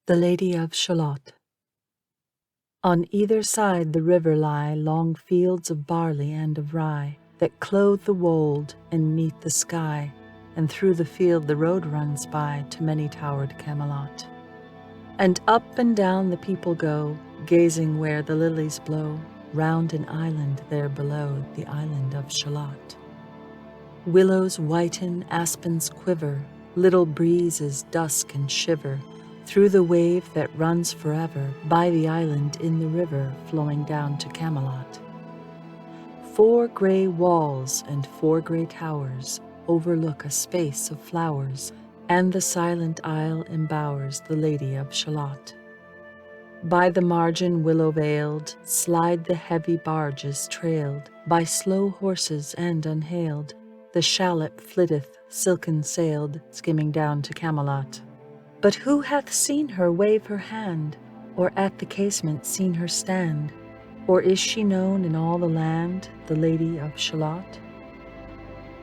The Lady of Shalott. On either side the river lie long fields of barley and of rye, that clothe the wold and meet the sky, and through the field the road runs by to many-towered Camelot. And up and down the people go, gazing where the lilies blow, round an island there below, the island of Shalott. Willows whiten, aspens quiver, little breezes dusk and shiver, through the wave that runs forever, by the island in the river, flowing down to Camelot. 4 gray walls and 4 gray towers overlook a space of flowers, and the silent isle embowers the Lady of Shalott. By the margin willow-veiled slide the heavy barges trailed by slow horses and unhailed. The shallop flitteth silken-sailed, skimming down to Camelot. But who hath seen her wave her hand, or at the casement seen her stand? Or is she known in all the land, the Lady of Shalott?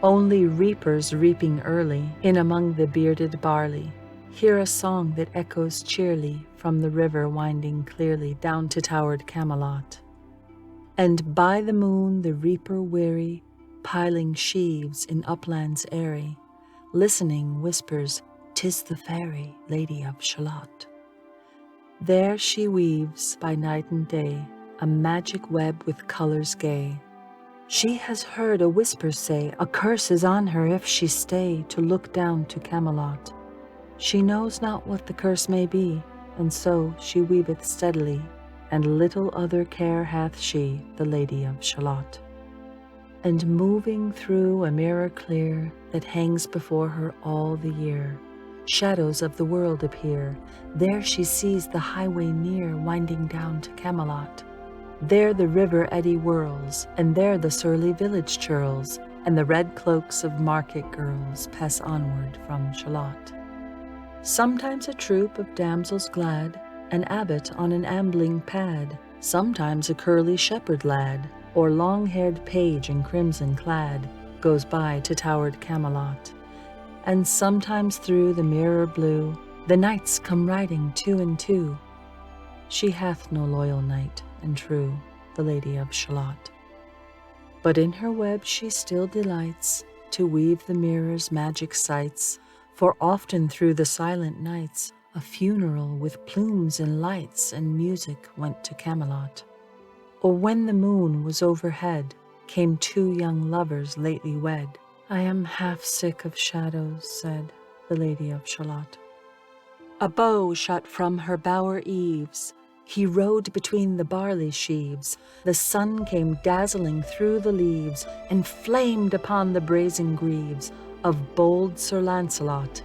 Only reapers reaping early, in among the bearded barley, hear a song that echoes cheerly from the river winding clearly down to towered Camelot. And by the moon the reaper weary, piling sheaves in uplands airy, listening whispers, "'Tis the fairy Lady of Shalott." There she weaves by night and day a magic web with colors gay. She has heard a whisper say, a curse is on her if she stay to look down to Camelot. She knows not what the curse may be, and so she weaveth steadily, and little other care hath she, the Lady of Shalott. And moving through a mirror clear that hangs before her all the year, shadows of the world appear. There she sees the highway near winding down to Camelot. There the river eddy whirls, and there the surly village churls, and the red cloaks of market girls pass onward from Shalott. Sometimes a troop of damsels glad, an abbot on an ambling pad, sometimes a curly shepherd lad, or long-haired page in crimson clad, goes by to towered Camelot. And sometimes through the mirror blue the knights come riding 2 and 2. She hath no loyal knight and true, the Lady of Shalott. But in her web she still delights to weave the mirror's magic sights, for often through the silent nights a funeral with plumes and lights and music went to Camelot. Or when the moon was overhead, came 2 young lovers lately wed. "I am half sick of shadows," said the Lady of Shalott. A bow shot from her bower eaves. He rode between the barley sheaves. The sun came dazzling through the leaves, and flamed upon the brazen greaves of bold Sir Lancelot.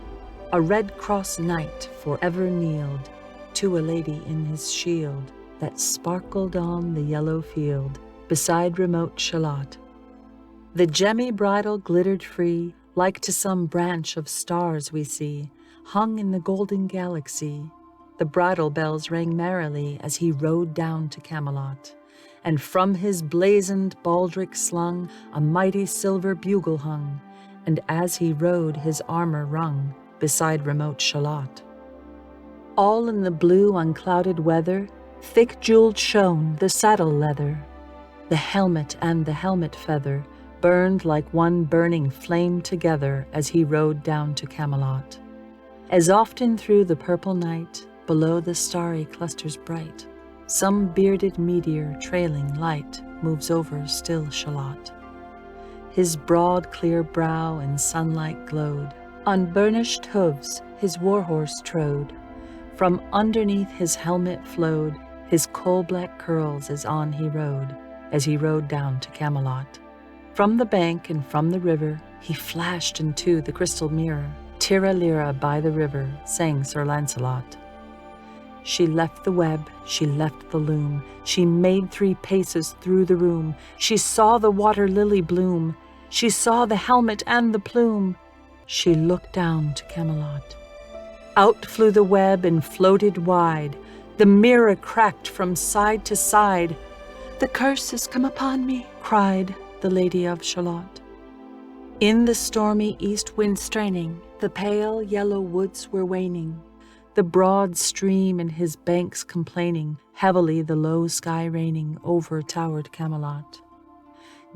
A red cross knight forever kneeled to a lady in his shield, that sparkled on the yellow field beside remote Shalott. The gemmy bridle glittered free, like to some branch of stars we see, hung in the golden galaxy. The bridle bells rang merrily as he rode down to Camelot, and from his blazoned baldric slung a mighty silver bugle hung, and as he rode his armor rung beside remote Shalott. All in the blue unclouded weather, thick jeweled shone the saddle leather. The helmet and the helmet feather burned like one burning flame together as he rode down to Camelot. As often through the purple night, below the starry clusters bright, some bearded meteor trailing light moves over still Shalott. His broad clear brow in sunlight glowed, on burnished hooves his warhorse trode. From underneath his helmet flowed his coal-black curls as on he rode down to Camelot. From the bank and from the river he flashed into the crystal mirror. "Tira lira by the river," sang Sir Lancelot. She left the web, she left the loom, she made 3 paces through the room. She saw the water lily bloom, she saw the helmet and the plume. She looked down to Camelot. Out flew the web and floated wide. The mirror cracked from side to side. "The curse has come upon me," cried the Lady of Shalott. In the stormy east wind straining, the pale yellow woods were waning. the broad stream in his banks complaining, heavily the low sky raining over towered Camelot.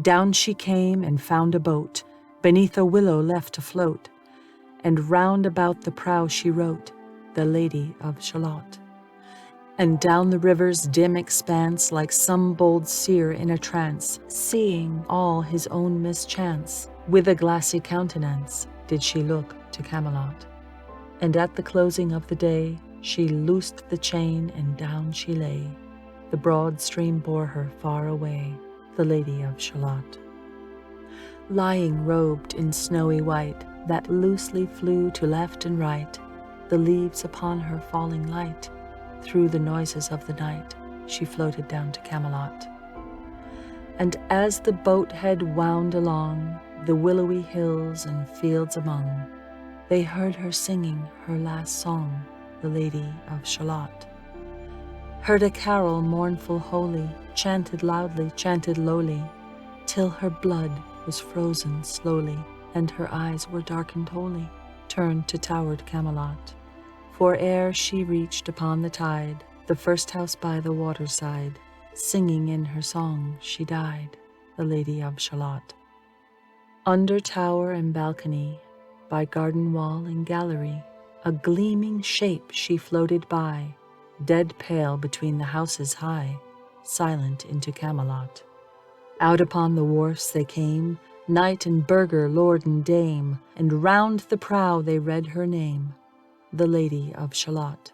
Down she came and found a boat, beneath a willow left afloat, and round about the prow she wrote, the Lady of Shalott. And down the river's dim expanse, like some bold seer in a trance, seeing all his own mischance, with a glassy countenance did she look to Camelot. And at the closing of the day, she loosed the chain and down she lay. The broad stream bore her far away, the Lady of Shalott. Lying robed in snowy white, that loosely flew to left and right, the leaves upon her falling light, through the noises of the night, she floated down to Camelot. And as the boat head wound along the willowy hills and fields among, they heard her singing her last song, the Lady of Shalott. Heard a carol mournful holy, chanted loudly, chanted lowly, till her blood was frozen slowly, and her eyes were darkened wholly, turned to towered Camelot. For ere she reached upon the tide, the first house by the waterside, singing in her song she died, the Lady of Shalott. Under tower and balcony, by garden wall and gallery, a gleaming shape she floated by, dead pale between the houses high, silent into Camelot. Out upon the wharfs they came, knight and burgher, lord and dame, and round the prow they read her name, the Lady of Shalott.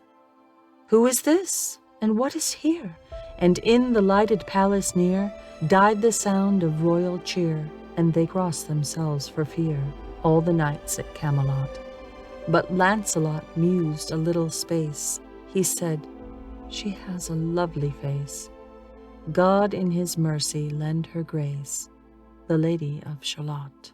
Who is this, and what is here? And in the lighted palace near died the sound of royal cheer, and they crossed themselves for fear, all the knights at Camelot. But Lancelot mused a little space. He said, "She has a lovely face. God in his mercy lend her grace, the Lady of Shalott."